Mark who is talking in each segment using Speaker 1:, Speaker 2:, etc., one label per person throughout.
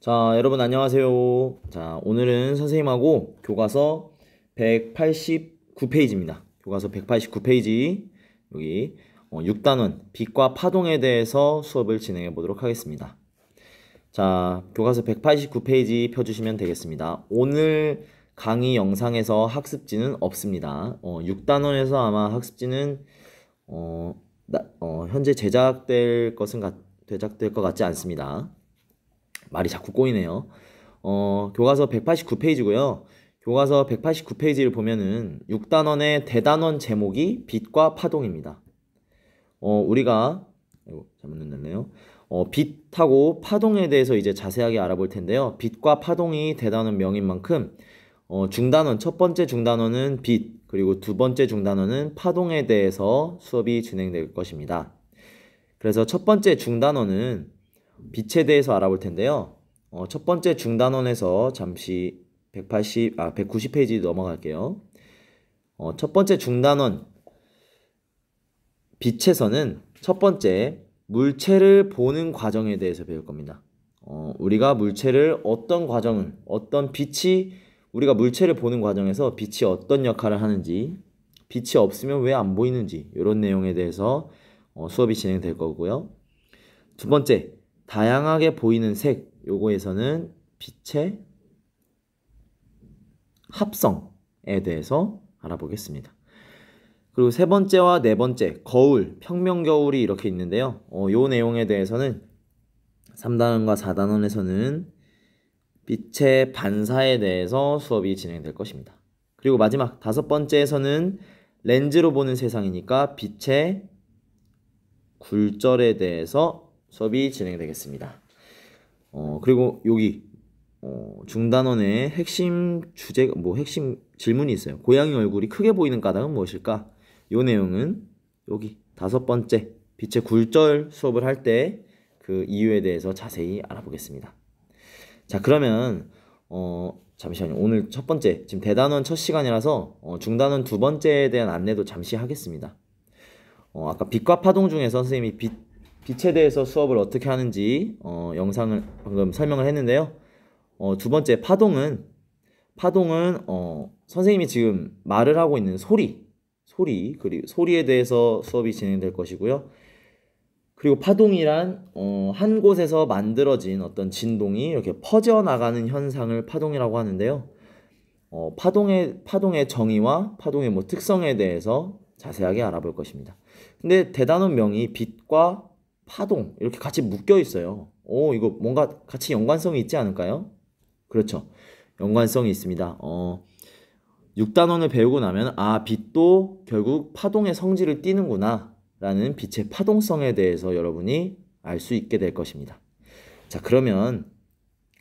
Speaker 1: 자, 여러분 안녕하세요. 자, 오늘은 선생님하고 교과서 189페이지입니다. 교과서 189페이지 여기 6단원 빛과 파동에 대해서 수업을 진행해 보도록 하겠습니다. 자, 교과서 189페이지 펴주시면 되겠습니다. 오늘 강의 영상에서 학습지는 없습니다. 6단원에서 아마 학습지는 현재 제작될 것 같지 않습니다. 말이 자꾸 꼬이네요. 교과서 189페이지고요. 교과서 189페이지를 보면은 6단원의 대단원 제목이 빛과 파동입니다. 우리가 잘못 눌렀네요. 빛하고 파동에 대해서 이제 자세하게 알아볼 텐데요. 빛과 파동이 대단원 명인 만큼 중단원, 첫 번째 중단원은 빛, 그리고 두 번째 중단원은 파동에 대해서 수업이 진행될 것입니다. 그래서 첫 번째 중단원은 빛에 대해서 알아볼 텐데요. 첫 번째 중단원에서 잠시 190페이지 넘어갈게요. 첫 번째 중단원 빛에서는 첫 번째 물체를 보는 과정에 대해서 배울 겁니다. 우리가 물체를 우리가 물체를 보는 과정에서 빛이 어떤 역할을 하는지, 빛이 없으면 왜 안 보이는지 이런 내용에 대해서 수업이 진행될 거고요. 두 번째, 다양하게 보이는 색, 요거에서는 빛의 합성에 대해서 알아보겠습니다. 그리고 세 번째와 네 번째, 거울, 평면거울이 이렇게 있는데요. 요 내용에 대해서는 3단원과 4단원에서는 빛의 반사에 대해서 수업이 진행될 것입니다. 그리고 마지막 다섯 번째에서는 렌즈로 보는 세상이니까 빛의 굴절에 대해서 수업이 진행되겠습니다. 그리고 여기 중단원의 핵심 핵심 질문이 있어요. 고양이 얼굴이 크게 보이는 까닭은 무엇일까? 요 내용은 여기 다섯 번째 빛의 굴절 수업을 할 때 그 이유에 대해서 자세히 알아보겠습니다. 자, 그러면 잠시만요. 오늘 첫 번째, 지금 대단원 첫 시간이라서 중단원 두 번째에 대한 안내도 잠시 하겠습니다. 아까 빛과 파동 중에서 선생님이 빛에 대해서 수업을 어떻게 하는지 영상을 방금 설명을 했는데요. 두 번째 파동은 선생님이 지금 말을 하고 있는 그리고 소리에 대해서 수업이 진행될 것이고요. 그리고 파동이란 한 곳에서 만들어진 어떤 진동이 이렇게 퍼져나가는 현상을 파동이라고 하는데요. 파동의 정의와 파동의 특성에 대해서 자세하게 알아볼 것입니다. 근데 대단원 명이 빛과 파동 이렇게 같이 묶여 있어요. 이거 뭔가 같이 연관성이 있지 않을까요? 그렇죠. 연관성이 있습니다. 6단원을 배우고 나면 빛도 결국 파동의 성질을 띠는구나 라는 빛의 파동성에 대해서 여러분이 알 수 있게 될 것입니다. 자, 그러면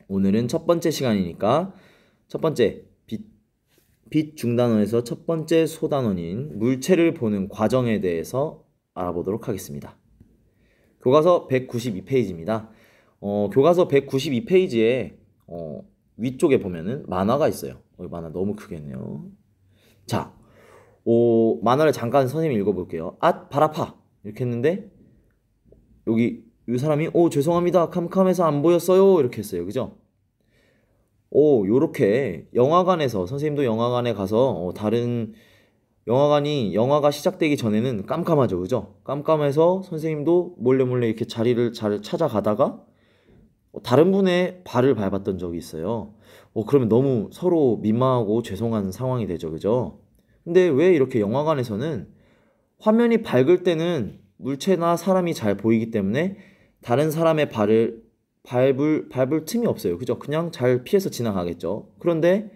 Speaker 1: 오늘은 첫 번째 시간이니까 첫 번째 빛 중단원에서 첫 번째 소단원인 물체를 보는 과정에 대해서 알아보도록 하겠습니다. 교과서 192페이지입니다. 교과서 192페이지에 위쪽에 보면은 만화가 있어요. 만화 너무 크겠네요. 자, 만화를 잠깐 선생님이 읽어볼게요. 발 아파 이렇게 했는데 여기 이 사람이 죄송합니다 캄캄해서 안 보였어요 이렇게 했어요. 그죠? 요렇게 영화관에서 선생님도 영화관에 가서 다른 영화가 시작되기 전에는 깜깜하죠. 그죠? 깜깜해서 선생님도 몰래 이렇게 자리를 잘 찾아가다가 다른 분의 발을 밟았던 적이 있어요. 그러면 너무 서로 민망하고 죄송한 상황이 되죠. 그죠? 근데 왜 이렇게 영화관에서는 화면이 밝을 때는 물체나 사람이 잘 보이기 때문에 다른 사람의 발을 밟을 틈이 없어요. 그죠? 그냥 잘 피해서 지나가겠죠. 그런데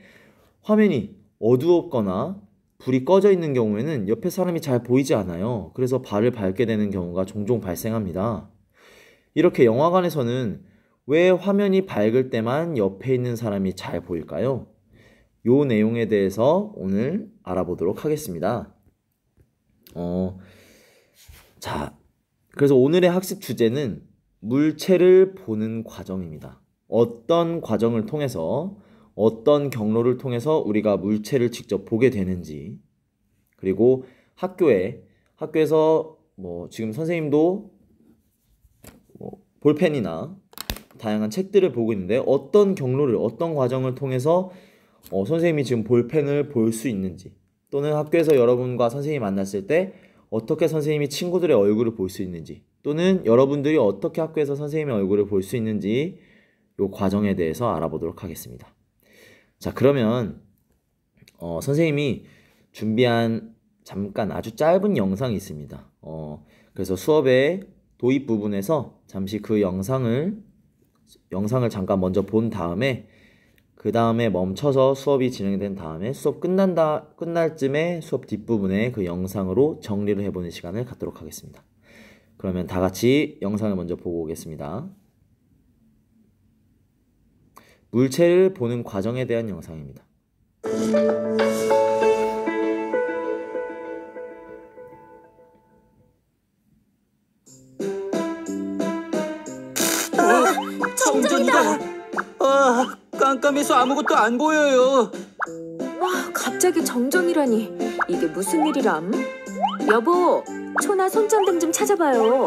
Speaker 1: 화면이 어두웠거나 불이 꺼져 있는 경우에는 옆에 사람이 잘 보이지 않아요. 그래서 발을 밟게 되는 경우가 종종 발생합니다. 이렇게 영화관에서는 왜 화면이 밝을 때만 옆에 있는 사람이 잘 보일까요? 요 내용에 대해서 오늘 알아보도록 하겠습니다. 자, 그래서 오늘의 학습 주제는 물체를 보는 과정입니다. 어떤 과정을 통해서 어떤 경로를 통해서 우리가 물체를 직접 보게 되는지, 그리고 학교에서 지금 선생님도 볼펜이나 다양한 책들을 보고 있는데 어떤 경로를 어떤 과정을 통해서 선생님이 지금 볼펜을 볼 수 있는지 또는 학교에서 여러분과 선생님이 만났을 때 어떻게 선생님이 친구들의 얼굴을 볼 수 있는지 또는 여러분들이 어떻게 학교에서 선생님의 얼굴을 볼 수 있는지 이 과정에 대해서 알아보도록 하겠습니다. 자, 그러면 선생님이 준비한 잠깐 아주 짧은 영상이 있습니다. 그래서 수업의 도입 부분에서 잠시 그 영상을 잠깐 먼저 본 다음에 그 다음에 멈춰서 수업이 진행된 다음에 수업 끝날 쯤에 수업 뒷부분에 그 영상으로 정리를 해보는 시간을 갖도록 하겠습니다. 그러면 다 같이 영상을 먼저 보고 오겠습니다. 물체를 보는 과정에 대한 영상입니다.
Speaker 2: 정전이다. 깜깜해서 아무것도 안 보여요.
Speaker 3: 와, 갑자기 정전이라니. 이게 무슨 일이람? 여보, 초나 손전등 좀 찾아봐요.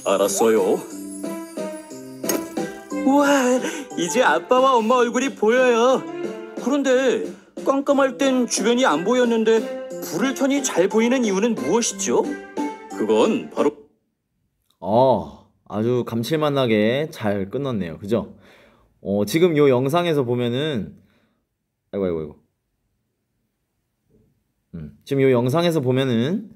Speaker 2: 알았어요. 우와, 이제 아빠와 엄마 얼굴이 보여요. 그런데 깜깜할 땐 주변이 안 보였는데 불을 켜니 잘 보이는 이유는 무엇이죠? 그건 바로
Speaker 1: 아주 감칠맛나게 잘 끝났네요. 그죠? 지금 요 영상에서 보면은 아이고. 지금 요 영상에서 보면은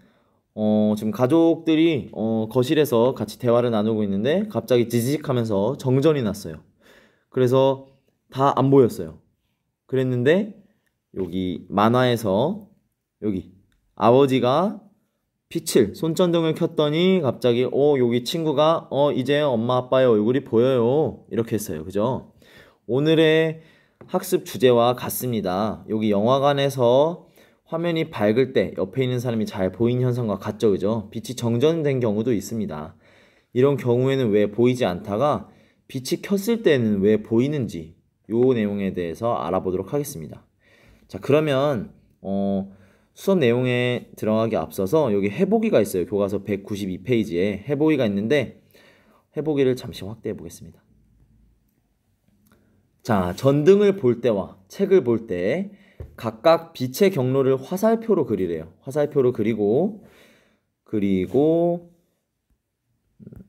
Speaker 1: 지금 가족들이 거실에서 같이 대화를 나누고 있는데 갑자기 지직하면서 정전이 났어요. 그래서 다 안 보였어요. 그랬는데 여기 만화에서 여기 아버지가 빛을 손전등을 켰더니 갑자기 여기 친구가 이제 엄마 아빠의 얼굴이 보여요 이렇게 했어요. 그죠? 오늘의 학습 주제와 같습니다. 여기 영화관에서 화면이 밝을 때 옆에 있는 사람이 잘 보이는 현상과 같죠. 그죠? 빛이 정전된 경우도 있습니다. 이런 경우에는 왜 보이지 않다가 빛이 켰을 때는 왜 보이는지 요 내용에 대해서 알아보도록 하겠습니다. 자, 그러면 수업 내용에 들어가기 앞서서 여기 해보기가 있어요. 교과서 192페이지에 해보기가 있는데 해보기를 잠시 확대해 보겠습니다. 자, 전등을 볼 때와 책을 볼 때 각각 빛의 경로를 화살표로 그리래요. 화살표로 그리고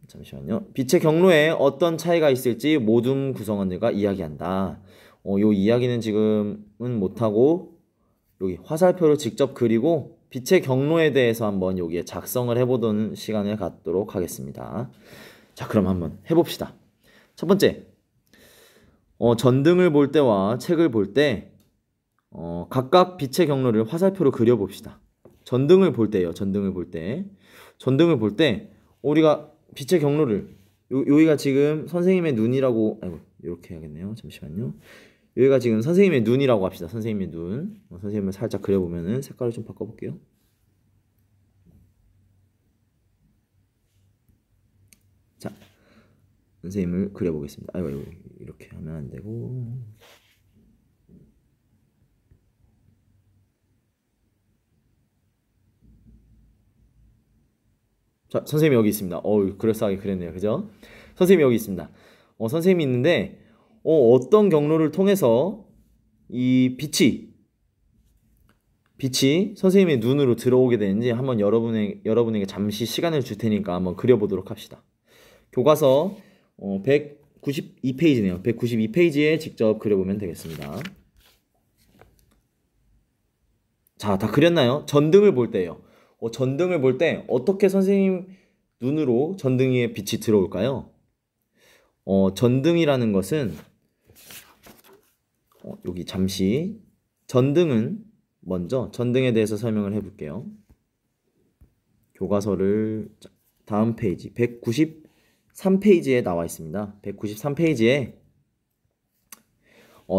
Speaker 1: 잠시만요. 빛의 경로에 어떤 차이가 있을지 모든 구성원들과 이야기한다. 요 이야기는 지금은 못하고 여기 화살표를 직접 그리고 빛의 경로에 대해서 한번 여기에 작성을 해보는 시간을 갖도록 하겠습니다. 자, 그럼 한번 해봅시다. 첫 번째, 전등을 볼 때와 책을 볼 때 각각 빛의 경로를 화살표로 그려봅시다. 전등을 볼 때요. 전등을 볼 때 우리가 빛의 경로를 여기가 지금 선생님의 눈이라고 이렇게 해야겠네요. 잠시만요. 여기가 지금 선생님의 눈이라고 합시다. 선생님의 눈. 선생님을 살짝 그려보면은 색깔을 좀 바꿔볼게요. 자, 선생님을 그려보겠습니다. 아이고, 이렇게 하면 안 되고. 자, 선생님이 여기 있습니다. 그럴싸하게 그렸네요. 그죠? 선생님이 여기 있습니다. 선생님이 있는데, 어떤 경로를 통해서 이 빛이 선생님의 눈으로 들어오게 되는지 한번 여러분에게 잠시 시간을 줄 테니까 한번 그려보도록 합시다. 교과서 192페이지네요. 192페이지에 직접 그려보면 되겠습니다. 자, 다 그렸나요? 전등을 볼 때예요. 전등을 볼 때 어떻게 선생님 눈으로 전등에 빛이 들어올까요? 전등이라는 것은 여기 잠시 전등은 먼저 전등에 대해서 설명을 해볼게요. 교과서를 다음 페이지 193페이지에 나와 있습니다. 193페이지에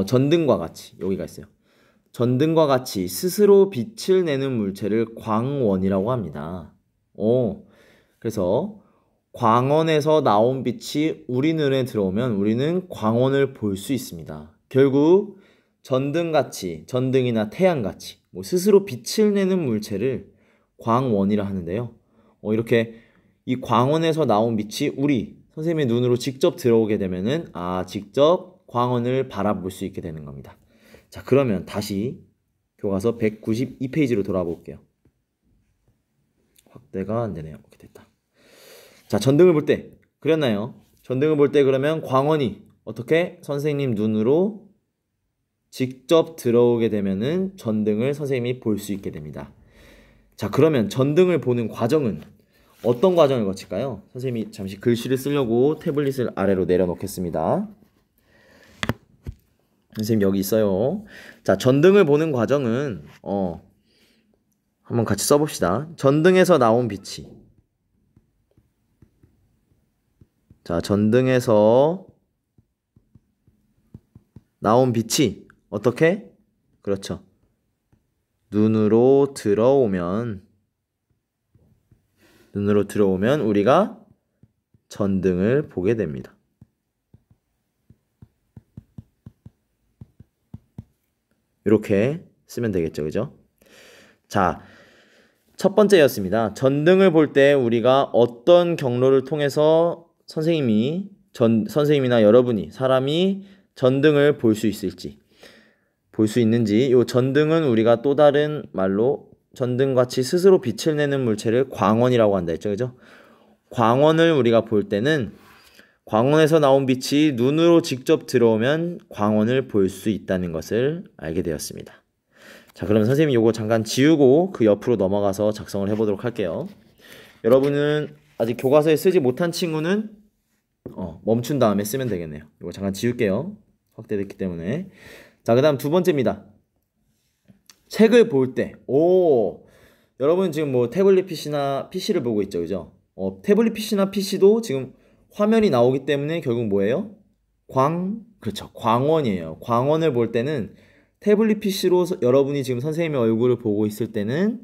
Speaker 1: 전등과 같이 여기가 있어요. 전등과 같이 스스로 빛을 내는 물체를 광원이라고 합니다. 그래서 광원에서 나온 빛이 우리 눈에 들어오면 우리는 광원을 볼 수 있습니다. 결국 전등같이, 전등이나 태양같이 스스로 빛을 내는 물체를 광원이라 하는데요. 이렇게 이 광원에서 나온 빛이 우리 선생님의 눈으로 직접 들어오게 되면은 직접 광원을 바라볼 수 있게 되는 겁니다. 자, 그러면 다시 교과서 192페이지로 돌아와 볼게요. 확대가 안 되네요. 이렇게 됐다. 자, 전등을 볼 때 그렸나요? 전등을 볼 때 그러면 광원이 어떻게 선생님 눈으로 직접 들어오게 되면은 전등을 선생님이 볼 수 있게 됩니다. 자, 그러면 전등을 보는 과정은 어떤 과정을 거칠까요? 선생님이 잠시 글씨를 쓰려고 태블릿을 아래로 내려놓겠습니다. 선생님 여기 있어요. 자, 전등을 보는 과정은 한번 같이 써봅시다. 전등에서 나온 빛이, 자, 전등에서 나온 빛이 어떻게? 그렇죠. 눈으로 들어오면 우리가 전등을 보게 됩니다. 이렇게 쓰면 되겠죠, 그죠? 자, 첫 번째였습니다. 전등을 볼 때 우리가 어떤 경로를 통해서 선생님이나 여러분이, 사람이 전등을 볼 수 있는지, 이 전등은 우리가 또 다른 말로 전등같이 스스로 빛을 내는 물체를 광원이라고 한다 했죠, 그죠? 광원을 우리가 볼 때는 광원에서 나온 빛이 눈으로 직접 들어오면 광원을 볼 수 있다는 것을 알게 되었습니다. 자, 그러면 선생님이 요거 잠깐 지우고 그 옆으로 넘어가서 작성을 해보도록 할게요. 여러분은 아직 교과서에 쓰지 못한 친구는 멈춘 다음에 쓰면 되겠네요. 이거 잠깐 지울게요. 확대됐기 때문에. 자, 그 다음 두 번째입니다. 책을 볼 때, 여러분 지금 뭐 태블릿 PC나 PC를 보고 있죠, 그죠? 태블릿 PC나 PC도 지금 화면이 나오기 때문에 결국 뭐예요? 그렇죠. 광원이에요. 광원을 볼 때는 태블릿 PC로 여러분이 지금 선생님의 얼굴을 보고 있을 때는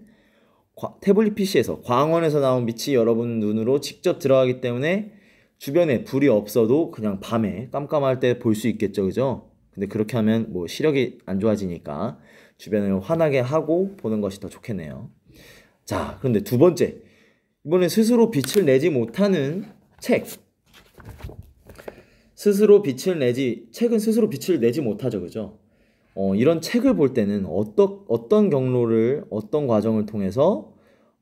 Speaker 1: 태블릿 PC에서 광원에서 나온 빛이 여러분 눈으로 직접 들어가기 때문에 주변에 불이 없어도 그냥 밤에 깜깜할 때 볼 수 있겠죠, 그죠? 근데 그렇게 하면 뭐 시력이 안 좋아지니까 주변을 환하게 하고 보는 것이 더 좋겠네요. 자, 그런데 두 번째, 이번엔 스스로 빛을 내지 못하는 책. 책은 스스로 빛을 내지 못하죠, 그죠? 이런 책을 볼 때는 어떤 경로를, 어떤 과정을 통해서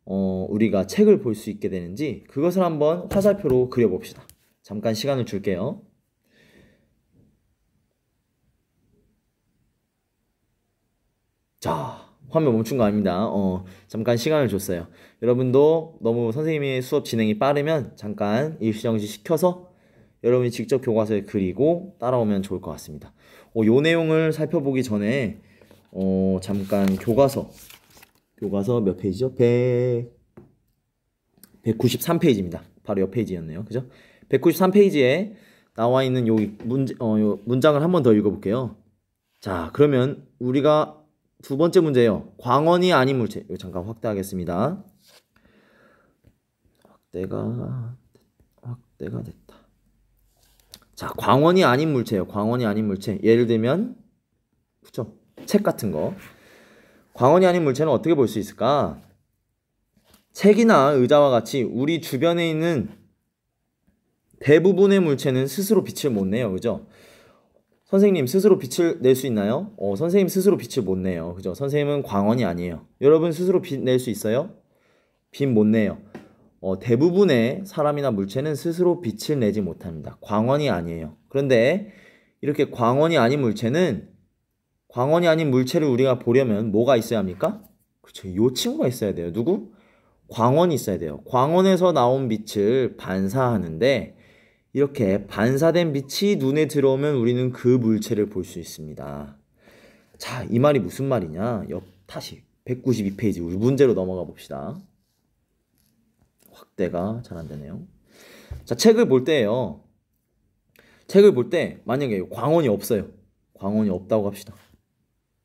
Speaker 1: 우리가 책을 볼 수 있게 되는지 그것을 한번 화살표로 그려봅시다. 잠깐 시간을 줄게요. 자, 화면 멈춘 거 아닙니다. 잠깐 시간을 줬어요. 여러분도 너무 선생님의 수업 진행이 빠르면 잠깐 일시정지 시켜서 여러분이 직접 교과서에 그리고 따라오면 좋을 것 같습니다. 요 내용을 살펴보기 전에 잠깐 교과서 몇 페이지죠? 193페이지입니다. 바로 옆 페이지였네요. 그죠? 193페이지에 나와 있는 요 문장을 한 번 더 읽어볼게요. 자, 그러면 우리가 두 번째 문제예요. 광원이 아닌 물체. 이거 잠깐 확대하겠습니다. 확대가 됐다. 자, 광원이 아닌 물체예요. 광원이 아닌 물체. 예를 들면 그쵸? 책 같은 거. 광원이 아닌 물체는 어떻게 볼 수 있을까? 책이나 의자와 같이 우리 주변에 있는 대부분의 물체는 스스로 빛을 못 내요. 그죠? 선생님 스스로 빛을 낼 수 있나요? 선생님 스스로 빛을 못 내요. 그죠? 선생님은 광원이 아니에요. 여러분 스스로 빛 낼 수 있어요? 빛 못 내요. 대부분의 사람이나 물체는 스스로 빛을 내지 못합니다. 광원이 아니에요. 그런데 이렇게 광원이 아닌 물체를 우리가 보려면 뭐가 있어야 합니까? 그렇죠. 이 친구가 있어야 돼요. 누구? 광원이 있어야 돼요. 광원에서 나온 빛을 반사하는데 이렇게 반사된 빛이 눈에 들어오면 우리는 그 물체를 볼 수 있습니다. 자, 이 말이 무슨 말이냐? 다시 192페이지 우리 문제로 넘어가 봅시다. 확대가 잘 안 되네요. 자, 책을 볼 때예요. 책을 볼 때 만약에 광원이 없어요. 광원이 없다고 합시다.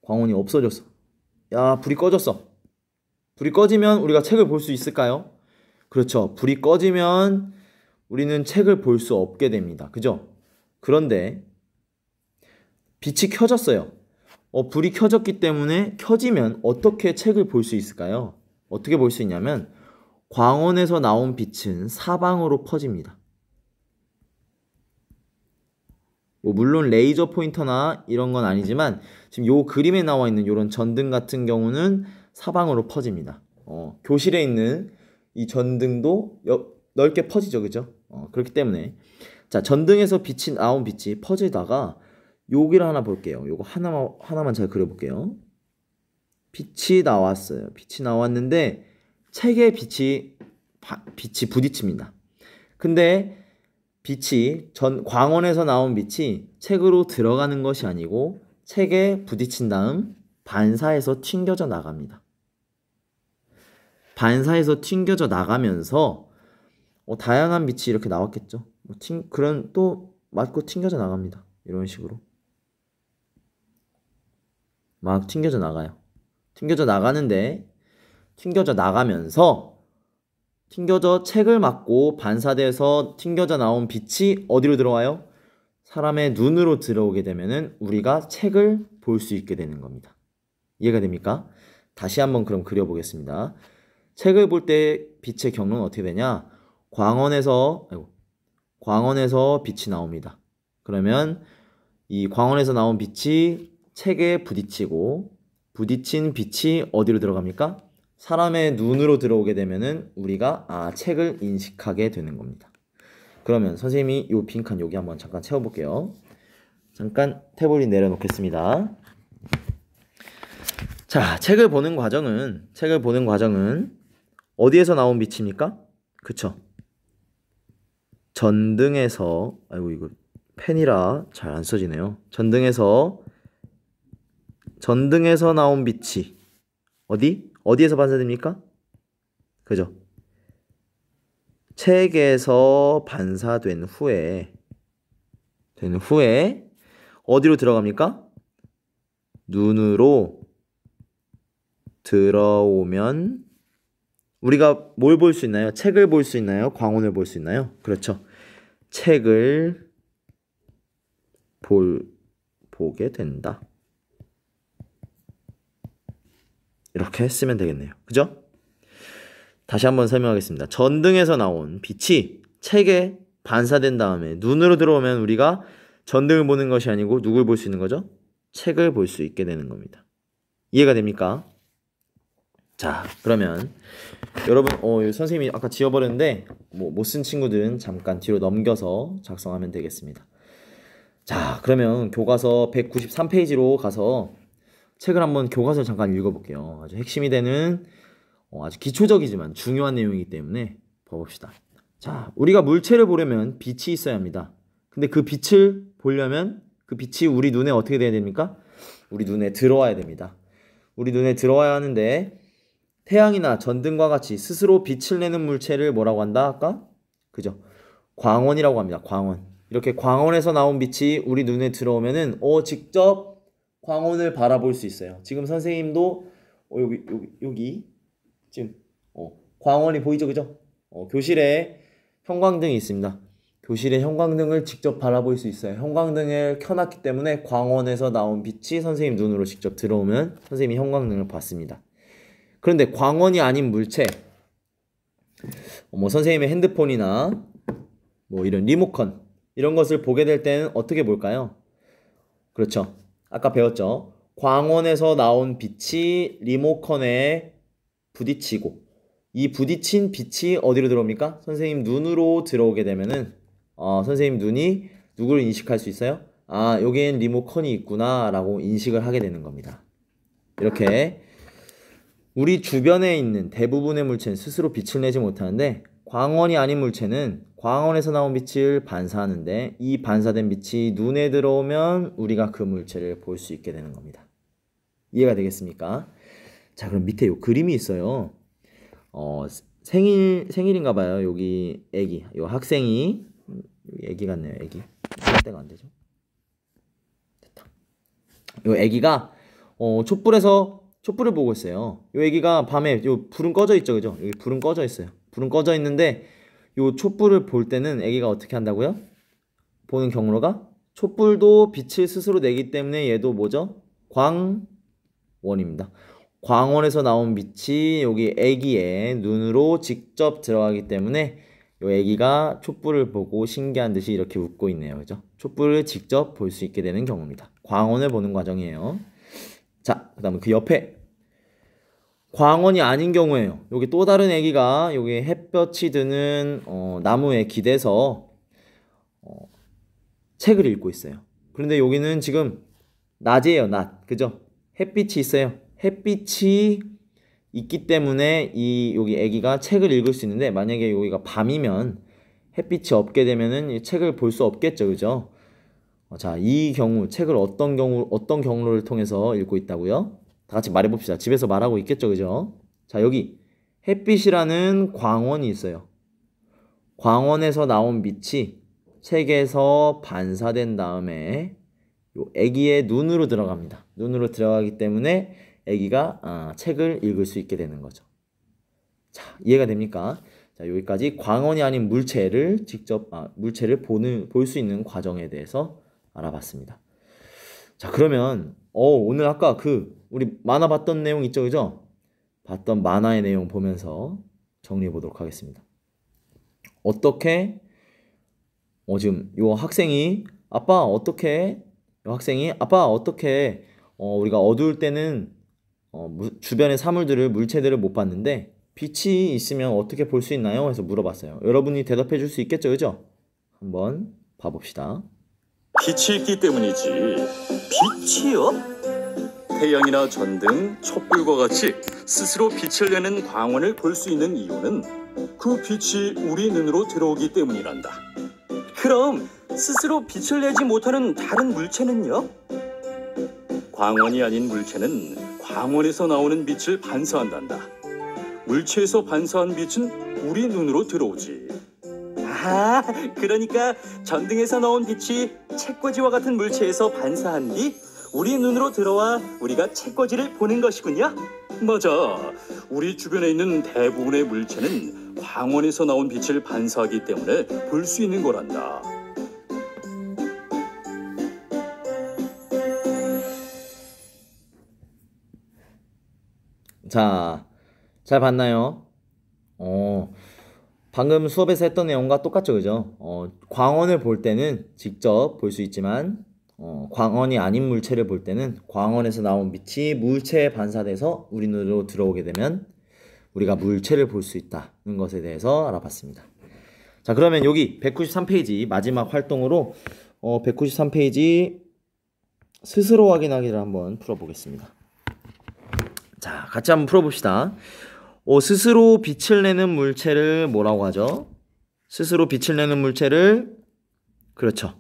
Speaker 1: 광원이 없어졌어. 야, 불이 꺼졌어. 불이 꺼지면 우리가 책을 볼 수 있을까요? 그렇죠. 불이 꺼지면 우리는 책을 볼 수 없게 됩니다. 그죠? 그런데 빛이 켜졌어요. 불이 켜졌기 때문에 켜지면 어떻게 책을 볼 수 있을까요? 어떻게 볼 수 있냐면 광원에서 나온 빛은 사방으로 퍼집니다. 뭐 물론 레이저 포인터나 이런 건 아니지만 지금 요 그림에 나와 있는 요런 전등 같은 경우는 사방으로 퍼집니다. 교실에 있는 이 전등도 넓게 퍼지죠, 그죠? 그렇기 때문에 자, 전등에서 나온 빛이 퍼지다가 여기를 하나 볼게요. 요거 하나만 잘 그려볼게요. 빛이 나왔어요. 빛이 나왔는데 책에 빛이 부딪힙니다. 근데 광원에서 나온 빛이 책으로 들어가는 것이 아니고 책에 부딪힌 다음 반사해서 튕겨져 나갑니다. 반사해서 튕겨져 나가면서 다양한 빛이 이렇게 나왔겠죠. 그런 또 맞고 튕겨져 나갑니다. 이런 식으로 막 튕겨져 나가요. 튕겨져 나가는데 튕겨져 나가면서 책을 맞고 반사돼서 튕겨져 나온 빛이 어디로 들어와요? 사람의 눈으로 들어오게 되면은 우리가 책을 볼 수 있게 되는 겁니다. 이해가 됩니까? 다시 한번 그럼 그려보겠습니다. 책을 볼 때 빛의 경로는 어떻게 되냐? 광원에서 빛이 나옵니다. 그러면 이 광원에서 나온 빛이 책에 부딪힌 빛이 어디로 들어갑니까? 사람의 눈으로 들어오게 되면은 우리가 책을 인식하게 되는 겁니다. 그러면 선생님이 요 빈칸 여기 한번 잠깐 채워볼게요. 잠깐 태블릿 내려놓겠습니다. 자, 책을 보는 과정은 어디에서 나온 빛입니까? 그쵸? 전등에서, 아이고 이거 펜이라 잘 안 써지네요. 전등에서 나온 빛이 어디에서 반사됩니까? 그죠? 책에서 반사된 후에 어디로 들어갑니까? 눈으로 들어오면 우리가 뭘 볼 수 있나요? 책을 볼 수 있나요? 광원을 볼 수 있나요? 그렇죠. 책을 보게 된다. 이렇게 쓰면 되겠네요. 그죠? 다시 한번 설명하겠습니다. 전등에서 나온 빛이 책에 반사된 다음에 눈으로 들어오면 우리가 전등을 보는 것이 아니고 누굴 볼 수 있는 거죠? 책을 볼 수 있게 되는 겁니다. 이해가 됩니까? 자, 그러면 여러분 선생님이 아까 지워버렸는데 못 쓴 친구들은 잠깐 뒤로 넘겨서 작성하면 되겠습니다. 자, 그러면 교과서 193페이지로 가서 책을 한번 교과서를 잠깐 읽어볼게요. 아주 핵심이 되는 아주 기초적이지만 중요한 내용이기 때문에 봐봅시다. 자, 우리가 물체를 보려면 빛이 있어야 합니다. 근데 그 빛을 보려면 그 빛이 우리 눈에 어떻게 돼야 됩니까? 우리 눈에 들어와야 됩니다. 우리 눈에 들어와야 하는데 태양이나 전등과 같이 스스로 빛을 내는 물체를 뭐라고 한다? 아까? 그죠? 광원이라고 합니다. 광원. 이렇게 광원에서 나온 빛이 우리 눈에 들어오면은 직접 광원을 바라볼 수 있어요. 지금 선생님도 여기 지금 광원이 보이죠, 그죠? 교실에 형광등이 있습니다. 교실에 형광등을 직접 바라볼 수 있어요. 형광등을 켜놨기 때문에 광원에서 나온 빛이 선생님 눈으로 직접 들어오면 선생님이 형광등을 봤습니다. 그런데 광원이 아닌 물체, 선생님의 핸드폰이나 이런 리모컨 이런 것을 보게 될 때는 어떻게 볼까요? 그렇죠. 아까 배웠죠. 광원에서 나온 빛이 리모컨에 부딪히고 이 부딪힌 빛이 어디로 들어옵니까? 선생님 눈으로 들어오게 되면은 선생님 눈이 누구를 인식할 수 있어요? 여기엔 리모컨이 있구나 라고 인식을 하게 되는 겁니다. 이렇게 우리 주변에 있는 대부분의 물체는 스스로 빛을 내지 못하는데 광원이 아닌 물체는 광원에서 나온 빛을 반사하는데 이 반사된 빛이 눈에 들어오면 우리가 그 물체를 볼 수 있게 되는 겁니다. 이해가 되겠습니까? 자, 그럼 밑에 요 그림이 있어요. 생일인가 봐요. 여기 애기, 요 학생이 애기 같네요. 애기. 할 때가 안 되죠. 됐다. 요 애기가 촛불을 보고 있어요. 요 애기가 밤에 요 불은 꺼져 있죠, 그죠? 여기 불은 꺼져 있어요. 불은 꺼져 있는데 요 촛불을 볼 때는 애기가 어떻게 한다고요? 보는 경로가 촛불도 빛을 스스로 내기 때문에 얘도 뭐죠? 광원입니다. 광원에서 나온 빛이 여기 애기의 눈으로 직접 들어가기 때문에 요 애기가 촛불을 보고 신기한 듯이 이렇게 웃고 있네요. 그죠? 촛불을 직접 볼 수 있게 되는 경우입니다. 광원을 보는 과정이에요. 자, 그 다음에 그 옆에 광원이 아닌 경우에요. 여기 또 다른 애기가 여기 햇볕이 드는 나무에 기대서 책을 읽고 있어요. 그런데 여기는 지금 낮이에요, 낮. 그죠? 햇빛이 있어요. 햇빛이 있기 때문에 여기 애기가 책을 읽을 수 있는데, 만약에 여기가 밤이면 햇빛이 없게 되면은 이 책을 볼 수 없겠죠. 그죠? 자, 이 경우 책을 어떤 경로를 통해서 읽고 있다고요? 다 같이 말해봅시다. 집에서 말하고 있겠죠. 그죠? 자, 여기 햇빛이라는 광원이 있어요. 광원에서 나온 빛이 책에서 반사된 다음에 요 애기의 눈으로 들어갑니다. 눈으로 들어가기 때문에 애기가 책을 읽을 수 있게 되는 거죠. 자, 이해가 됩니까? 자, 여기까지 광원이 아닌 물체를 직접 물체를 볼 수 있는 과정에 대해서 알아봤습니다. 자, 그러면 오늘 아까 우리 만화 봤던 내용 있죠, 그죠? 봤던 만화의 내용 보면서 정리해 보도록 하겠습니다. 어떻게 지금 요 학생이 아빠 어떻게 우리가 어두울 때는 주변의 사물들을 물체들을 못 봤는데 빛이 있으면 어떻게 볼 수 있나요? 해서 물어봤어요. 여러분이 대답해 줄 수 있겠죠, 그죠? 한번 봐봅시다.
Speaker 2: 빛이 있기 때문이지. 빛이요? 태양이나 전등, 촛불과 같이 스스로 빛을 내는 광원을 볼 수 있는 이유는 그 빛이 우리 눈으로 들어오기 때문이란다. 그럼 스스로 빛을 내지 못하는 다른 물체는요? 광원이 아닌 물체는 광원에서 나오는 빛을 반사한단다. 물체에서 반사한 빛은 우리 눈으로 들어오지. 그러니까 전등에서 나온 빛이 책꽂이와 같은 물체에서 반사한 뒤 우리 눈으로 들어와 우리가 책꽂이를 보는 것이군요. 맞아. 우리 주변에 있는 대부분의 물체는 광원에서 나온 빛을 반사하기 때문에 볼 수 있는 거란다.
Speaker 1: 자, 잘 봤나요? 방금 수업에서 했던 내용과 똑같죠, 그죠? 광원을 볼 때는 직접 볼 수 있지만 광원이 아닌 물체를 볼 때는 광원에서 나온 빛이 물체에 반사돼서 우리 눈으로 들어오게 되면 우리가 물체를 볼 수 있다는 것에 대해서 알아봤습니다. 자, 그러면 여기 193페이지 마지막 활동으로 193페이지 스스로 확인하기를 한번 풀어보겠습니다. 자, 같이 한번 풀어봅시다. 스스로 빛을 내는 물체를 뭐라고 하죠? 스스로 빛을 내는 물체를, 그렇죠,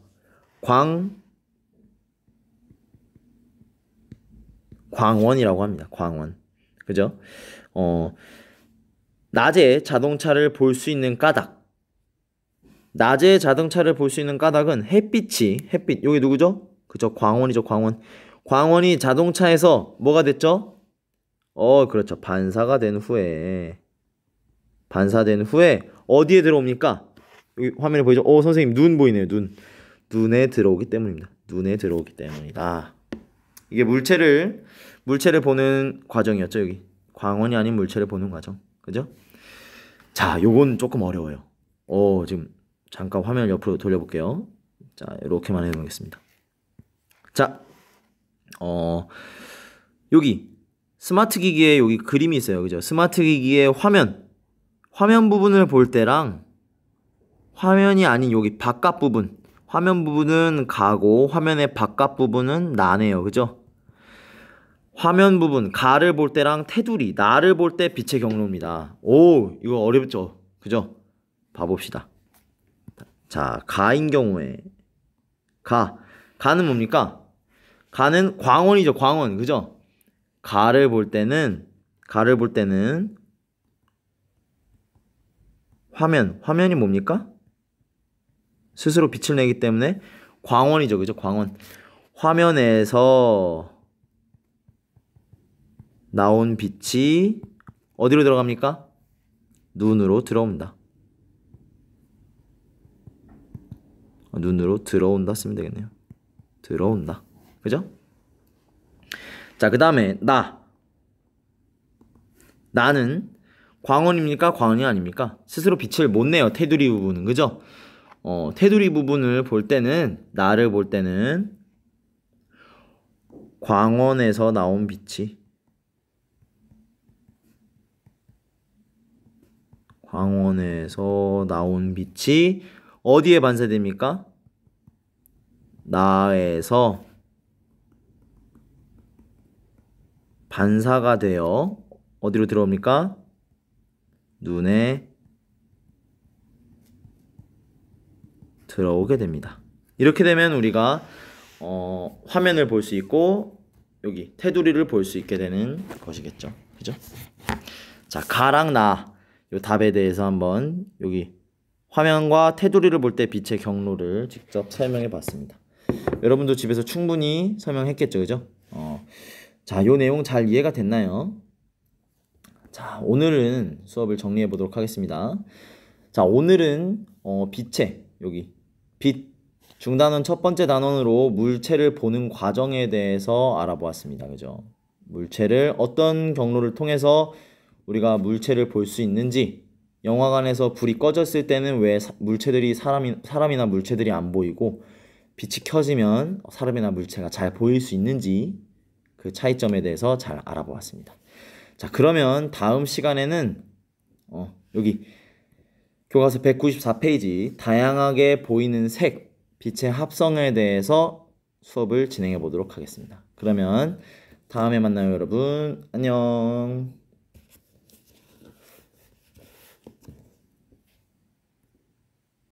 Speaker 1: 광원이라고 합니다. 광원. 그죠? 낮에 자동차를 볼 수 있는 까닭. 낮에 자동차를 볼 수 있는 까닭은 햇빛, 여기 누구죠? 그죠? 광원이죠, 광원. 광원이 자동차에서 뭐가 됐죠? 그렇죠. 반사된 후에 어디에 들어옵니까? 여기 화면에 보이죠? 선생님 눈 보이네요. 눈에 들어오기 때문입니다. 눈에 들어오기 때문이다. 이게 물체를 보는 과정이었죠. 여기 광원이 아닌 물체를 보는 과정. 그죠? 자, 요건 조금 어려워요. 지금 잠깐 화면을 옆으로 돌려볼게요. 자, 이렇게만 해놓겠습니다. 자, 여기 스마트 기기에 여기 그림이 있어요. 그죠? 스마트 기기의 화면 부분을 볼 때랑 화면이 아닌 여기 바깥 부분, 화면 부분은 가고 화면의 바깥 부분은 나네요. 그죠? 화면 부분, 가를 볼 때랑 테두리, 나를 볼 때 빛의 경로입니다. 이거 어렵죠? 그죠? 봐봅시다. 자, 가인 경우에 가는 뭡니까? 가는 광원이죠. 광원. 그죠? 가를 볼 때는 화면이 뭡니까? 스스로 빛을 내기 때문에 광원이죠. 그죠? 광원. 화면에서 나온 빛이 어디로 들어갑니까? 눈으로 들어옵니다. 눈으로 들어온다 쓰면 되겠네요. 들어온다. 그죠? 자, 그 다음에 나는 광원입니까? 광원이 아닙니까? 스스로 빛을 못 내요. 테두리 부분은. 그죠? 테두리 부분을 볼 때는, 나를 볼 때는 광원에서 나온 빛이 어디에 반사됩니까? 나에서 반사가 되어 어디로 들어옵니까? 눈에 들어오게 됩니다. 이렇게 되면 우리가 화면을 볼 수 있고 여기 테두리를 볼 수 있게 되는 것이겠죠. 그죠? 자, 가랑 나, 요 답에 대해서 한번 여기 화면과 테두리를 볼 때 빛의 경로를 직접 설명해 봤습니다. 여러분도 집에서 충분히 설명했겠죠. 그죠? 자, 요 내용 잘 이해가 됐나요? 자, 오늘은 수업을 정리해 보도록 하겠습니다. 자, 오늘은 빛의 여기 빛 중단원 첫 번째 단원으로 물체를 보는 과정에 대해서 알아보았습니다. 그죠? 물체를 어떤 경로를 통해서 우리가 물체를 볼 수 있는지, 영화관에서 불이 꺼졌을 때는 왜 물체들이 사람이나 물체들이 안 보이고 빛이 켜지면 사람이나 물체가 잘 보일 수 있는지 그 차이점에 대해서 잘 알아보았습니다. 자, 그러면 다음 시간에는 여기 교과서 194페이지 다양하게 보이는 색, 빛의 합성에 대해서 수업을 진행해 보도록 하겠습니다. 그러면 다음에 만나요, 여러분. 안녕.